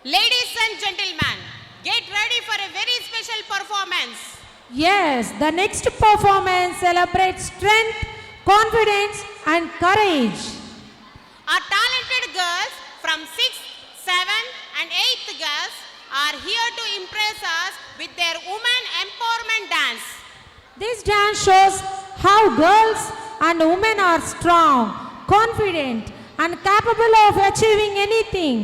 Ladies and gentlemen, get ready for a very special performance. Yes, the next performance celebrates strength, confidence and courage. Our talented girls from 6th, 7th and 8th girls are here to impress us with their women empowerment dance. This dance shows how girls and women are strong, confident and capable of achieving anything.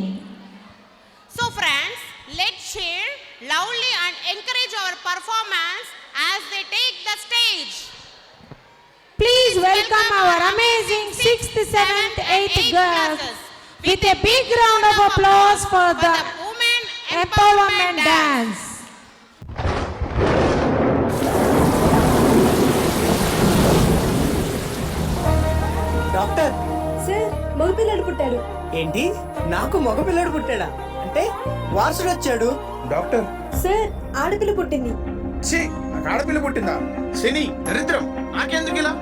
So friends, let's cheer loudly and encourage our performance as they take the stage. Please welcome our amazing 6th, 7th, 8th girls with a big round of applause for the women empowerment dance. Doctor sir మగపిల్లడు పుట్టాడు. ఏంటి నాకు మగపిల్లడు పుట్టాడా? అంటే వారసుడు వచ్చాడు. Doctor sir ఆడపిల్ల పుట్టింది. ఛీ, నాకు ఆడపిల్ల పుట్టిందా? శని దరిద్రం, నాకెందుకు ఇలా?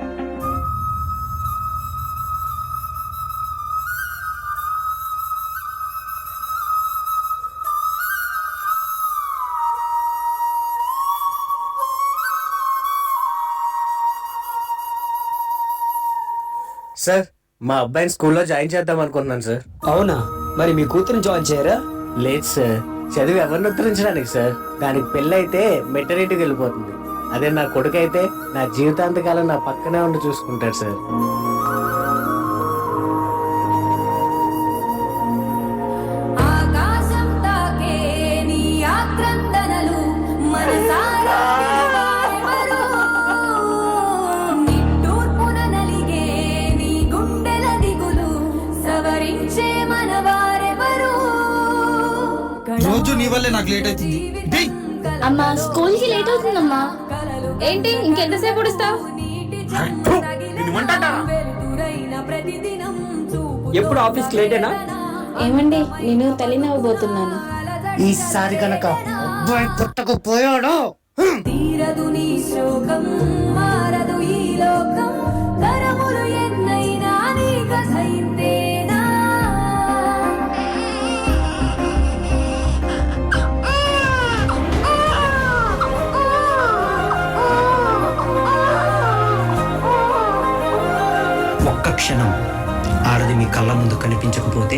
సార్ మా అబ్బాయిని స్కూల్లో జాయిన్ చేద్దాం అనుకుంటున్నాను సార్. అవునా? మరి మీ కూతురు జాయిన్ చేయరా? లేదు సార్, చదివి ఎవరిని ఉత్తరించడానికి సార్. దానికి పెళ్ళి అయితే మెటర్నిటీకి వెళ్ళిపోతుంది. అదే నా కొడుకు అయితే నా జీవితాంతకాలం నా పక్కనే ఉండి చూసుకుంటాడు సార్. రోజు నీ వల్లే నాకు లేట్ అవుతుంది. అమ్మా స్కూల్ కి లేట్ అవుతుందమ్మా. ఏంటి ఇంకెంతసేపు ఉడుస్తావు? ఎప్పుడు ఆఫీస్కి లేటేనా? ఏమండి నేను తల్లినవ్వబోతున్నాను. ఈసారి కనుక అబ్బాయి పుట్టకపోయాడు తీరదు నీ శోకం, మారదు ఈ లోకం, తరములు ఎన్నైనా నీ కథ ఇంతేనా? ఒక్క క్షణం ఆడది మీ కళ్ళ ముందు కనిపించకపోతే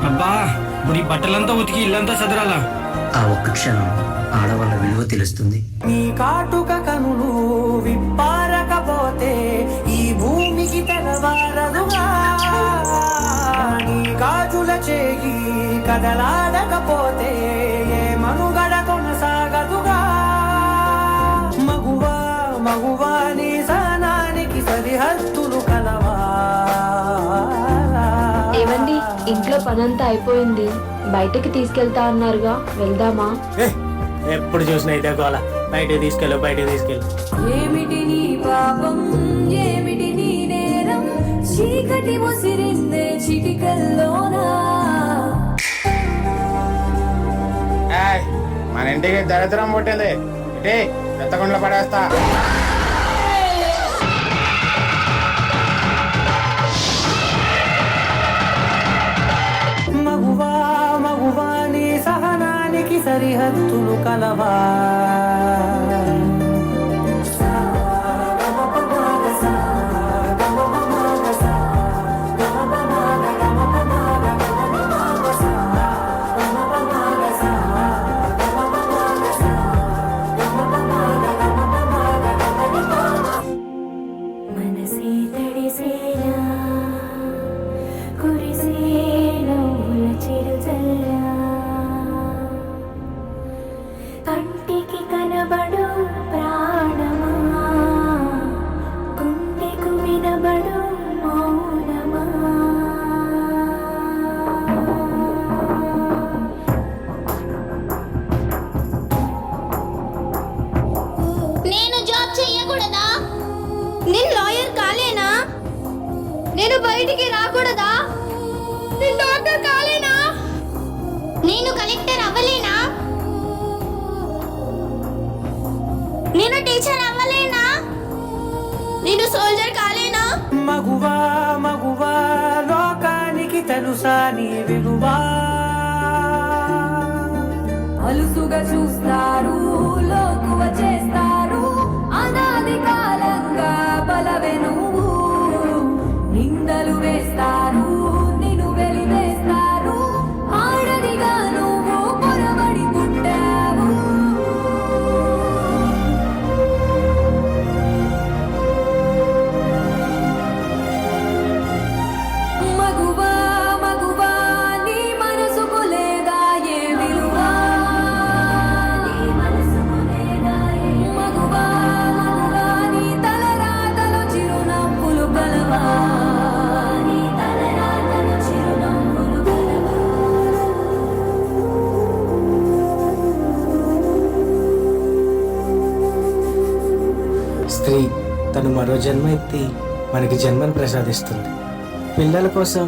అబ్బా ఇప్పుడు ఈ బట్టలంతా ఉతికి ఇల్లంతా సదరాలా? ఆ ఒక్క క్షణం ఆడవాళ్ళ విలువ తెలుస్తుంది. నీ కాటుక కనులు విప్పారకపోతే ఈ భూమికి తెలవారదుగా. నీ గాజుల చేయి కదలాడకపోతే ఏ మనుగడ కొనసాగదుగా. మగువా మగువా నీ సహనానికి సరిహద్దులు కలవా. ఏమండి ఇంట్లో పనంతా అయిపోయింది, బయటకి తీసుకెళ్తా అన్నారుగా, వెళ్దామా? ఎప్పుడు చూసినా ఇదే గోల. బయటకు తీసుకెళ్ళు. ఏమిటి నీ పాపం, ఏమిటి నీ నేరం, చీకటి ముసిరిందే చిటికల్లోనా. ఏయ్, మన ఇంటికి దరిద్రం పుట్టింది. ఇటీ చెత్తకుండా పడేస్తా. మగువా మగువా నీ సహనానికి సరిహద్దులు కలవా. మనసే తడిసేలా కురిసేలా చిరుజల్లా, కంటికి కనబడు ప్రాణమా, గుండెకు వినబడు మౌనమా. నేను జాబ్ చెయ్యకూడదా? నేను లాయర్ కాలేనా? నేను బయటికి రాకూడదా? నేను డాక్టర్ కాలేనా? నేను కలెక్టర్ అవ్వలేనా? నేను టీచర్ అవ్వలేనా? నేను సోల్జర్ కాలేనా? మగువా మగువా లోకానికి తెలుసా నీ విలువా? అలుసుగా చూస్తారు, లోకువ చేస్తారు, అనాది కాలంగా బలవే నువ్వు. నిందలు వేస్తారు, నిన్ను వెలివేస్తారు, ఆడదిగా నువ్వు పొరబడి పుట్టావు. మగువా మగువా నీ మనసుకు లేదా ఏ విలువా? మగువా మగువా నీ తలరాతలో చిరునవ్వులు కలవా? నీ తలరాతలో చిరునవ్వులు కలవా? స్త్రీ తను మరో జన్మ ఎత్తి మనకి జన్మను ప్రసాదిస్తుంది. పిల్లల కోసం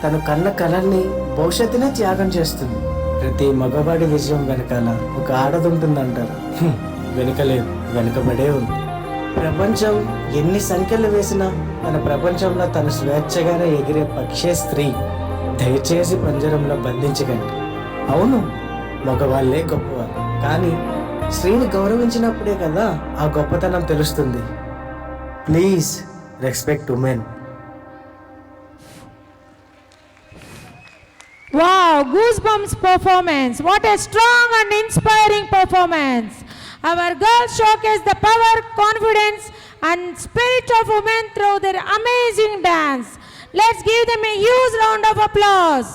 తను కన్న కలల్ని భవిష్యత్తునే త్యాగం చేస్తుంది. ప్రతి మగవాడి విజయం వెనకాల ఒక ఆడదుంటుందంటారు. వెనుకలేదు, వెనుకబడే ఉంది. ప్రపంచం ఎన్ని సంఖ్యలు వేసినా తన ప్రపంచంలో తను స్వేచ్ఛగానే ఎగిరే పక్షే స్త్రీ. దయచేసి పంజరంలో బంధించకండి. అవును, మగవాళ్ళే గొప్పవారు, కానీ స్త్రీని గౌరవించినప్పుడే కదా ఆ గొప్పతనం తెలుస్తుంది. Please respect women. Wow, goosebumps performance. What a strong and inspiring performance. Our girls showcase the power, confidence and spirit of women through their amazing dance. Let's give them a huge round of applause.